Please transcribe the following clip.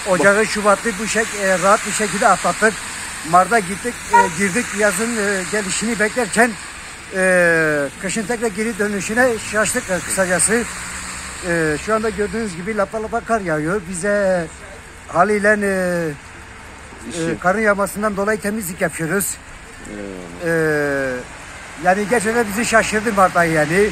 Ocağı, Şubat'ı rahat bir şekilde atlattık. Mart'a gittik, girdik yazın gelişini beklerken kışın tekrar geri dönüşüne şaştık kısacası. Şu anda gördüğünüz gibi lapa lapa kar yağıyor. Bize haliyle karın yağmasından dolayı temizlik yapıyoruz. Yani gerçekten bizi şaşırdı Mart ayı yani.